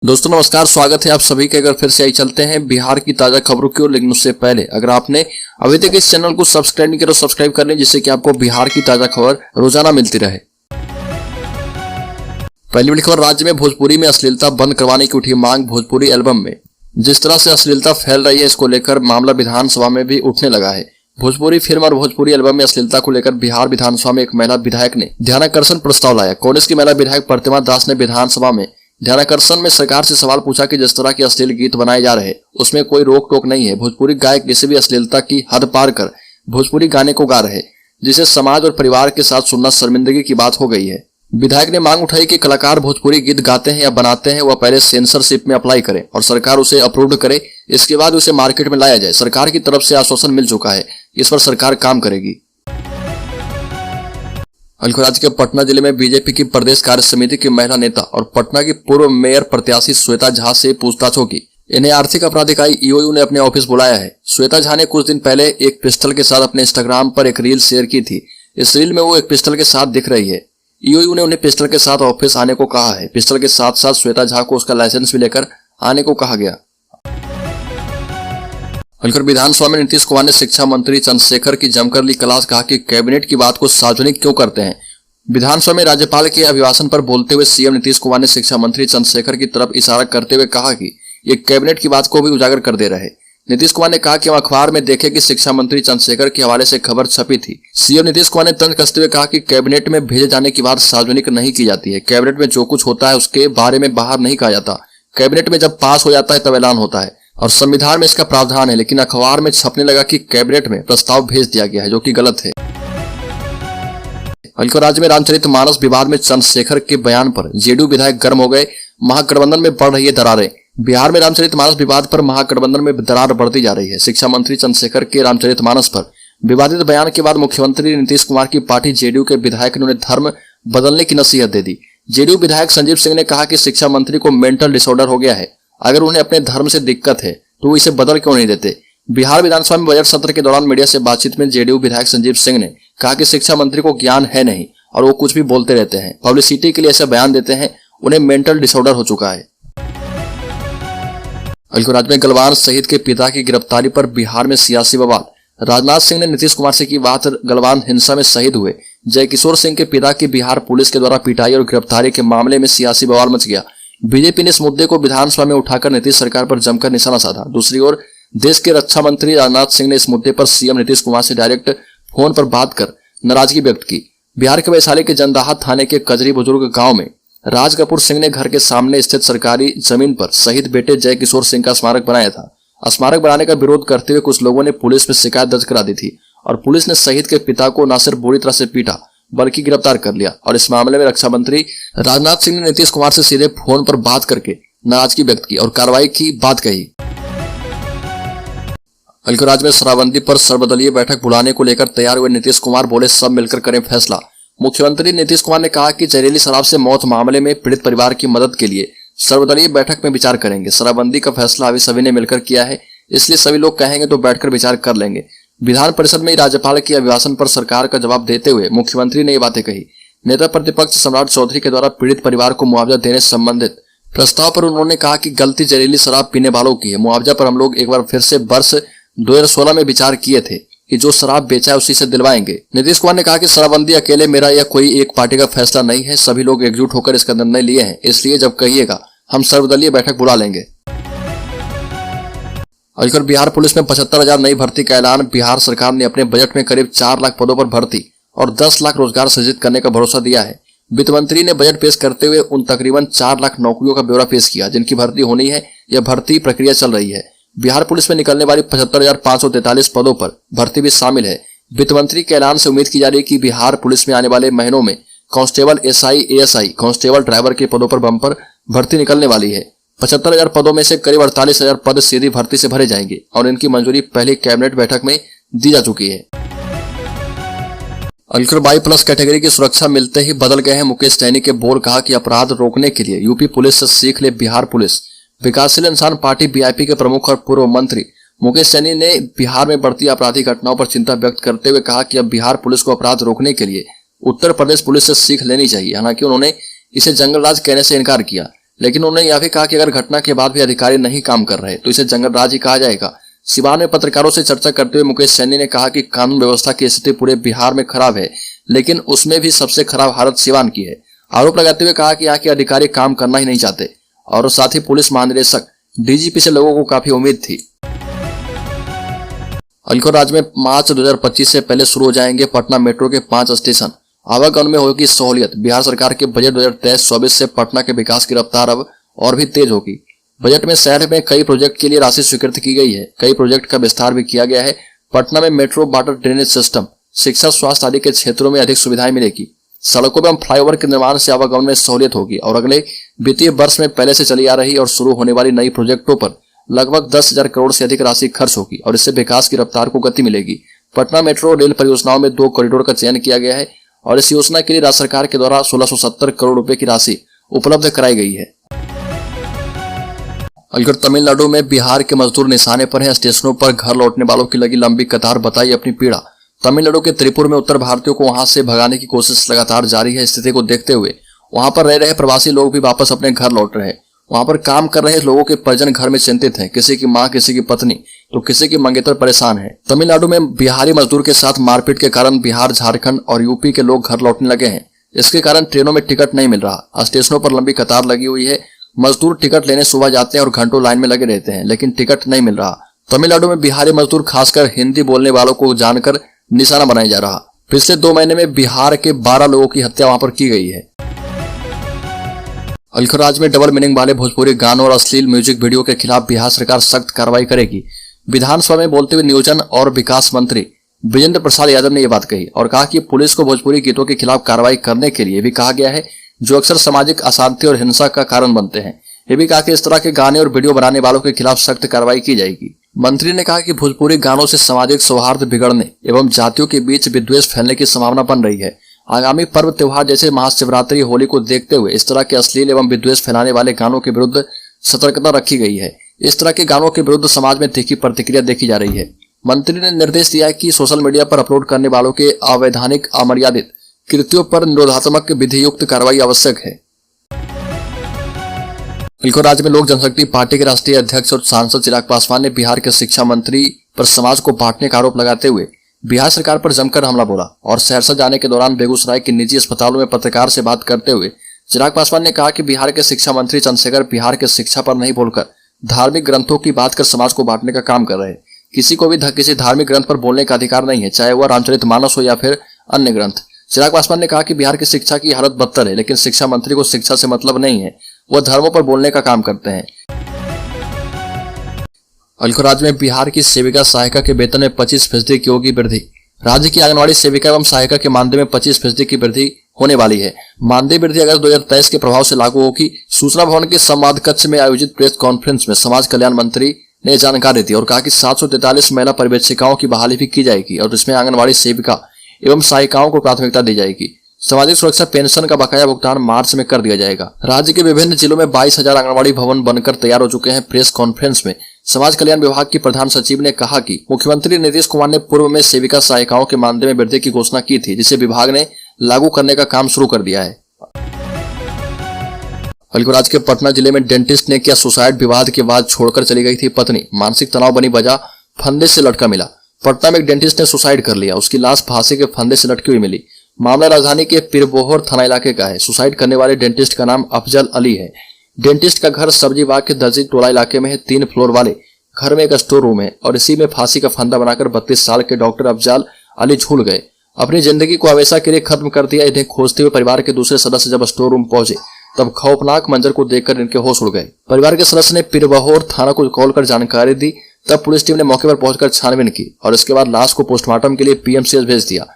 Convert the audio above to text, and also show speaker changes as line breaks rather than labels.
दोस्तों नमस्कार, स्वागत है आप सभी के। अगर फिर से आई चलते हैं बिहार की ताजा खबरों की ओर, लेकिन उससे पहले अगर आपने अभी तक इस चैनल को सब्सक्राइब नहीं किया तो सब्सक्राइब कर लें, जिससे कि आपको बिहार की ताजा खबर रोजाना मिलती रहे। पहली बड़ी खबर, राज्य में भोजपुरी में अश्लीलता बंद करवाने की उठी मांग। भोजपुरी एल्बम में जिस तरह से अश्लीलता फैल रही है, इसको लेकर मामला विधानसभा में भी उठने लगा है। भोजपुरी फिल्म और भोजपुरी एल्बम में अश्लीलता को लेकर बिहार विधानसभा में एक महिला विधायक ने ध्यानाकर्षण प्रस्ताव लाया। कांग्रेस की महिला विधायक प्रतिमा दास ने विधानसभा में ध्यानाकर्षण में सरकार से सवाल पूछा कि जिस तरह के अश्लील गीत बनाए जा रहे हैं उसमें कोई रोक टोक नहीं है। भोजपुरी गायक किसी भी अश्लीलता की हद पार कर भोजपुरी गाने को गा रहे, जिसे समाज और परिवार के साथ सुनना शर्मिंदगी की बात हो गई है। विधायक ने मांग उठाई कि कलाकार भोजपुरी गीत गाते हैं या बनाते हैं वह पहले सेंसरशिप में अप्लाई करे और सरकार उसे अप्रूव करे, इसके बाद उसे मार्केट में लाया जाए। सरकार की तरफ से आश्वासन मिल चुका है, इस पर सरकार काम करेगी। राज्य के पटना जिले में बीजेपी की प्रदेश कार्य समिति की महिला नेता और पटना की पूर्व मेयर प्रत्याशी श्वेता झा से पूछताछ होगी। इन्हें आर्थिक अपराध इकाई ईओयू ने अपने ऑफिस बुलाया है। श्वेता झा ने कुछ दिन पहले एक पिस्टल के साथ अपने इंस्टाग्राम पर एक रील शेयर की थी। इस रील में वो एक पिस्टल के साथ दिख रही है। ईओयू ने उन्हें पिस्टल के साथ ऑफिस आने को कहा है। पिस्टल के साथ साथ श्वेता झा को उसका लाइसेंस भी लेकर आने को कहा गया। विधानसभा में नीतीश कुमार ने शिक्षा मंत्री चंद्रशेखर की जमकर ली क्लास। कहा कि कैबिनेट की बात को सार्वजनिक क्यों करते हैं। विधानसभा में राज्यपाल के अभिभाषण पर बोलते हुए सीएम नीतीश कुमार ने शिक्षा मंत्री चंद्रशेखर की तरफ इशारा करते हुए कहा कि ये कैबिनेट की बात को भी उजागर कर दे रहे। नीतीश कुमार ने कहा कि हम अखबार में देखे कि शिक्षा मंत्री चंद्रशेखर के हवाले से खबर छपी थी। सीएम नीतीश कुमार ने तंज कसते हुए कहा कि कैबिनेट में भेजे जाने की बात सार्वजनिक नहीं की जाती है। कैबिनेट में जो कुछ होता है उसके बारे में बाहर नहीं कहा जाता। कैबिनेट में जब पास हो जाता है तब ऐलान होता है और संविधान में इसका प्रावधान है, लेकिन अखबार में छपने लगा कि कैबिनेट में प्रस्ताव भेज दिया गया है, जो कि गलत है। राज्य में रामचरितमानस विवाद में चंद्रशेखर के बयान पर जेडीयू विधायक गर्म हो गए। महागठबंधन में बढ़ रही है दरारें। बिहार में रामचरितमानस विवाद पर महागठबंधन में दरार बढ़ती जा रही है। शिक्षा मंत्री चंद्रशेखर के रामचरितमानस पर विवादित बयान के बाद मुख्यमंत्री नीतीश कुमार की पार्टी जेडीयू के विधायक ने उन्हें धर्म बदलने की नसीहत दे दी। जेडीयू विधायक संजीव सिंह ने कहा कि शिक्षा मंत्री को मेंटल डिसऑर्डर हो गया है। अगर उन्हें अपने धर्म से दिक्कत है तो वो इसे बदल क्यों नहीं देते। बिहार विधानसभा में बजट सत्र के दौरान मीडिया से बातचीत में जेडीयू विधायक संजीव सिंह ने कहा कि शिक्षा मंत्री को ज्ञान है नहीं और वो कुछ भी बोलते रहते हैं, पब्लिसिटी के लिए ऐसे बयान देते हैं, उन्हें मेंटल डिसऑर्डर हो चुका है। राज्य में गलवान शहीद के पिता की गिरफ्तारी पर बिहार में सियासी बवाल। राजनाथ सिंह ने नीतीश कुमार से की बात। गलवान हिंसा में शहीद हुए जय किशोर सिंह के पिता की बिहार पुलिस के द्वारा पिटाई और गिरफ्तारी के मामले में सियासी बवाल मच गया। बीजेपी ने इस मुद्दे को विधानसभा में उठाकर नीतीश सरकार पर जमकर निशाना साधा। दूसरी ओर देश के रक्षा मंत्री राजनाथ सिंह ने इस मुद्दे पर सीएम नीतीश कुमार से डायरेक्ट फोन पर बात कर नाराजगी व्यक्त की। बिहार के वैशाली के जंदाहा थाने के कजरी बुजुर्ग गांव में राज कपूर सिंह ने घर के सामने स्थित सरकारी जमीन पर शहीद बेटे जय किशोर सिंह का स्मारक बनाया था। स्मारक बनाने का विरोध करते हुए कुछ लोगों ने पुलिस में शिकायत दर्ज करा दी थी और पुलिस ने शहीद के पिता को न सिर्फ बुरी तरह से पीटा बल्कि गिरफ्तार कर लिया। और इस मामले में रक्षा मंत्री राजनाथ सिंह ने नीतीश कुमार से सीधे फोन पर बात करके नाराजगी व्यक्त की और कार्रवाई की बात कही। राज्य में शराबबंदी पर सर्वदलीय बैठक बुलाने को लेकर तैयार हुए नीतीश कुमार बोले, सब मिलकर करें फैसला। मुख्यमंत्री नीतीश कुमार ने कहा कि जहरीली शराब से मौत मामले में पीड़ित परिवार की मदद के लिए सर्वदलीय बैठक में विचार करेंगे। शराबबंदी का फैसला अभी सभी ने मिलकर किया है, इसलिए सभी लोग कहेंगे तो बैठकर विचार कर लेंगे। विधान परिषद में राज्यपाल के अभिभाषण पर सरकार का जवाब देते हुए मुख्यमंत्री ने ये बातें कही। नेता प्रतिपक्ष सम्राट चौधरी के द्वारा पीड़ित परिवार को मुआवजा देने से संबंधित प्रस्ताव पर उन्होंने कहा कि गलती जहरीली शराब पीने वालों की है। मुआवजा पर हम लोग एक बार फिर से वर्ष 2016 में विचार किए थे कि जो शराब बेचा है उसी से दिलवाएंगे। नीतीश कुमार ने कहा कि शराबबंदी अकेले मेरा या कोई एक पार्टी का फैसला नहीं है, सभी लोग एकजुट होकर इसका निर्णय लिए हैं, इसलिए जब कहिएगा हम सर्वदलीय बैठक बुला लेंगे। आजकल बिहार पुलिस में 75,000 नई भर्ती का ऐलान। बिहार सरकार ने अपने बजट में करीब 4 लाख पदों पर भर्ती और 10 लाख रोजगार सृजित करने का भरोसा दिया है। वित्त मंत्री ने बजट पेश करते हुए उन तकरीबन 4 लाख नौकरियों का ब्यौरा पेश किया जिनकी भर्ती होनी है या भर्ती प्रक्रिया चल रही है। बिहार पुलिस में निकलने वाली 75,543 पदों पर भर्ती भी शामिल है। वित्त मंत्री के ऐलान से उम्मीद की जा रही है कि बिहार पुलिस में आने वाले महीनों में constable, SI, ASI, constable, driver के पदों पर बम्पर भर्ती निकलने वाली है। 75,000 पदों में से करीब 48,000 पद सीधी भर्ती से भरे जाएंगे और इनकी मंजूरी पहले कैबिनेट बैठक में दी जा चुकी है। 22+ कैटेगरी की सुरक्षा मिलते ही बदल गए हैं मुकेश सैनी के बोल। कहा कि अपराध रोकने के लिए यूपी पुलिस से सीख ले बिहार पुलिस। विकासशील इंसान पार्टी बीआईपी के प्रमुख और पूर्व मंत्री मुकेश सैनी ने बिहार में बढ़ती आपराधिक घटनाओं पर चिंता व्यक्त करते हुए कहा कि अब बिहार पुलिस को अपराध रोकने के लिए उत्तर प्रदेश पुलिस से सीख लेनी चाहिए। हालांकि उन्होंने इसे जंगल राज कहने से इनकार किया। लेकिन उन्होंने यह भी कहा कि अगर घटना के बाद भी अधिकारी नहीं काम कर रहे तो इसे जंगल राज ही कहा जाएगा। सिवान में पत्रकारों से चर्चा करते हुए मुकेश सैनी ने कहा कि कानून व्यवस्था की स्थिति पूरे बिहार में खराब है, लेकिन उसमें भी सबसे खराब हालत सिवान की है। आरोप लगाते हुए कहा कि यहाँ के अधिकारी काम करना ही नहीं चाहते और साथ ही पुलिस महानिदेशक डीजीपी से लोगों को काफी उम्मीद थी। अलखोर राज्य में मार्च 2025 से पहले शुरू हो जाएंगे पटना मेट्रो के 5 स्टेशन। आवागमन में होगी सहूलियत। बिहार सरकार के बजट 2023-24 से पटना के विकास की रफ्तार अब और भी तेज होगी। बजट में शहर में कई प्रोजेक्ट के लिए राशि स्वीकृत की गई है। कई प्रोजेक्ट का विस्तार भी किया गया है। पटना में मेट्रो, वाटर, ड्रेनेज सिस्टम, शिक्षा, स्वास्थ्य आदि के क्षेत्रों में अधिक सुविधाएं मिलेगी। सड़कों एवं फ्लाईओवर के निर्माण से आवागमन में सहूलियत होगी और अगले वित्तीय वर्ष में पहले से चली आ रही और शुरू होने वाली नई प्रोजेक्टों पर लगभग 10,000 करोड़ से अधिक राशि खर्च होगी और इससे विकास की रफ्तार को गति मिलेगी। पटना मेट्रो रेल परियोजनाओं में 2 कॉरिडोर का चयन किया गया है और इस योजना के लिए राज्य सरकार के द्वारा 1670 करोड़ रुपए की राशि उपलब्ध कराई गई है। अलखोर तमिलनाडु में बिहार के मजदूर निशाने पर हैं। स्टेशनों पर घर लौटने वालों की लगी लंबी कतार बताई अपनी पीड़ा। तमिलनाडु के त्रिपुर में उत्तर भारतीयों को वहां से भगाने की कोशिश लगातार जारी है। स्थिति को देखते हुए वहां पर रह रहे प्रवासी लोग भी वापस अपने घर लौट रहे हैं। वहां पर काम कर रहे लोगों के परिजन घर में चिंतित हैं। किसी की मां, किसी की पत्नी तो किसी की मंगेतर परेशान है। तमिलनाडु में बिहारी मजदूर के साथ मारपीट के कारण बिहार, झारखंड और यूपी के लोग घर लौटने लगे हैं। इसके कारण ट्रेनों में टिकट नहीं मिल रहा। स्टेशनों पर लंबी कतार लगी हुई है। मजदूर टिकट लेने सुबह जाते हैं और घंटों लाइन में लगे रहते हैं, लेकिन टिकट नहीं मिल रहा। तमिलनाडु में बिहारी मजदूर खासकर हिंदी बोलने वालों को जानकर निशाना बनाया जा रहा। पिछले 2 महीने में बिहार के 12 लोगों की हत्या वहां पर की गई है। अलखोर राज्य में डबल मीनिंग वाले भोजपुरी गानों और अश्लील म्यूजिक वीडियो के खिलाफ बिहार सरकार सख्त कार्रवाई करेगी। विधानसभा में बोलते हुए नियोजन और विकास मंत्री विजेंद्र प्रसाद यादव ने यह बात कही और कहा कि पुलिस को भोजपुरी गीतों के खिलाफ कार्रवाई करने के लिए भी कहा गया है, जो अक्सर सामाजिक अशांति और हिंसा का कारण बनते हैं। ये भी कहा कि इस तरह के गाने और वीडियो बनाने वालों के खिलाफ सख्त कार्रवाई की जाएगी। मंत्री ने कहा कि भोजपुरी गानों से सामाजिक सौहार्द बिगड़ने एवं जातियों के बीच विद्वेष फैलने की संभावना बन रही है। आगामी पर्व त्योहार जैसे महाशिवरात्रि, होली को देखते हुए इस तरह के अश्लील एवं विद्वेष फैलाने वाले गानों के विरुद्ध सतर्कता रखी गई है। इस तरह के गानों के विरुद्ध समाज में तीखी प्रतिक्रिया देखी जा रही है। मंत्री ने निर्देश दिया है कि सोशल मीडिया पर अपलोड करने वालों के अवैधानिक, अमर्यादित कृत्यों पर निरोधात्मक विधियुक्त कार्रवाई आवश्यक है। अलखोर राज्य में लोक जनशक्ति पार्टी के राष्ट्रीय अध्यक्ष और सांसद चिराग पासवान ने बिहार के शिक्षा मंत्री पर समाज को बांटने का आरोप लगाते हुए बिहार सरकार पर जमकर हमला बोला और सहरसा जाने के दौरान बेगूसराय के निजी अस्पतालों में पत्रकार से बात करते हुए चिराग पासवान ने कहा कि बिहार के शिक्षा मंत्री चंद्रशेखर बिहार के शिक्षा पर नहीं बोलकर धार्मिक ग्रंथों की बात कर समाज को बांटने का काम कर रहे हैं। किसी को भी किसी धार्मिक ग्रंथ पर बोलने का अधिकार नहीं है, चाहे वह रामचरितमानस हो या फिर अन्य ग्रंथ। चिराग पासवान ने कहा कि बिहार की शिक्षा की हालत बदतर है, लेकिन शिक्षा मंत्री को शिक्षा से मतलब नहीं है, वह धर्मों पर बोलने का काम करते हैं। अलखोर राज्य में बिहार की सेविका सहायिका के वेतन में 25% की होगी वृद्धि। राज्य की आंगनवाड़ी सेविका एवं सहायिका के मानदेय में 25% की वृद्धि होने वाली है। मानदेय वृद्धि अगस्त 2023 के प्रभाव से लागू होगी। सूचना भवन के संवाद कक्ष में आयोजित प्रेस कॉन्फ्रेंस में समाज कल्याण मंत्री ने जानकारी दी और कहा कि 743 महिला पर्यवेक्षिकाओं की बहाली भी की जाएगी और इसमें आंगनवाड़ी सेविका एवं सहायिकाओं को प्राथमिकता दी जाएगी। सामाजिक सुरक्षा पेंशन का बकाया भुगतान मार्च में कर दिया जाएगा। राज्य के विभिन्न जिलों में 22,000 आंगनवाड़ी भवन बनकर तैयार हो चुके हैं। प्रेस कॉन्फ्रेंस में समाज कल्याण विभाग की प्रधान सचिव ने कहा कि मुख्यमंत्री नीतीश कुमार ने पूर्व में सेविका सहायिकाओं के मानदेय में वृद्धि की घोषणा की थी, जिसे विभाग ने लागू करने का काम शुरू कर दिया है। अलखोर राज्य के पटना जिले में डेंटिस्ट ने किया सुसाइड। विवाद के बाद छोड़कर चली गई थी पत्नी, मानसिक तनाव बनी वजह, फंदे से लटका मिला। पटना में एक डेंटिस्ट ने सुसाइड कर लिया। उसकी लाश फांसी के फंदे से लटकी हुई मिली। मामला राजधानी के पीरबोहर थाना इलाके का है। सुसाइड करने वाले डेंटिस्ट का नाम अफजल अली है। डेंटिस्ट का घर सब्जी बाग के दर्जी टोला इलाके में है। 3 फ्लोर वाले घर में एक स्टोर रूम है और इसी में फांसी का फंदा बनाकर 32 साल के डॉक्टर अफजल अली झूल गए। अपनी जिंदगी को हमेशा के लिए खत्म कर दिया। इन्हें खोजते हुए परिवार के दूसरे सदस्य जब स्टोर रूम पहुंचे तब खौफनाक मंजर को देखकर इनके होश उड़ गए। परिवार के सदस्य ने पीरबोहर थाना को कॉल कर जानकारी दी। तब पुलिस टीम ने मौके पर पहुंचकर छानबीन की और इसके बाद लाश को पोस्टमार्टम के लिए पीएमसीएच भेज दिया।